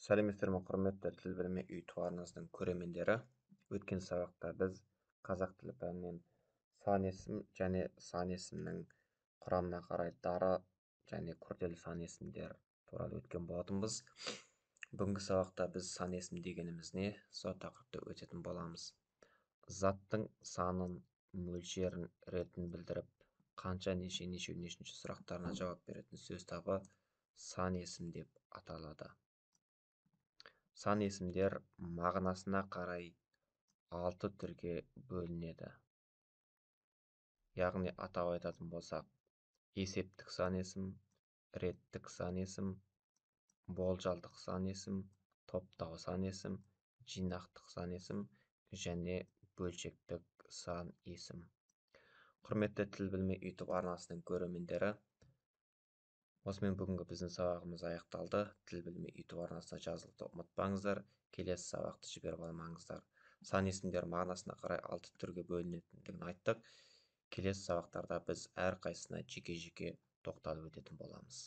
Сәлеметсіздер ме, құрметті тіл білімі YouTube арнасының көрермендері. Өткен сабақта біз қазақ тілі пәнінен сан есім және сан есімнің құрамына қарай дара және күрделі сан есімдер туралы өткен болатынбыз. Бүгінгі сабақта біз сан есім дегеніміз не, сол тақырыпты өтетін боламыз. Заттың санын, мөлшерін, ретін білдіріп, қанша, нешінші сұрақтарына жауап беретін сөз табы сан есім деп аталады. Сан есімдер мағынасына қарай 6 түрге бөлінеді. Яғни атап айтатын болсақ, есептік сан есім, реттік сан есім, болжалдық сан есім, топтау сан есім, жинақтық сан есім және бөлшектік сан есім. Құрметті тіл білімі YouTube арнасының көрермендері, осымен бүгінгі біздің сабағымыз аяқталды. Тіл білімі YouTube арнасына жазылуды ұмытпаңыздар. Келесі сабақты жіберіп алмаңыздар. Сан есімдер мағынасына қарай 6 түрге бөлінетіндігін айттық. Келесі сабақтарда біз әрқайсысына жеке-жеке тоқталып өтетін боламыз.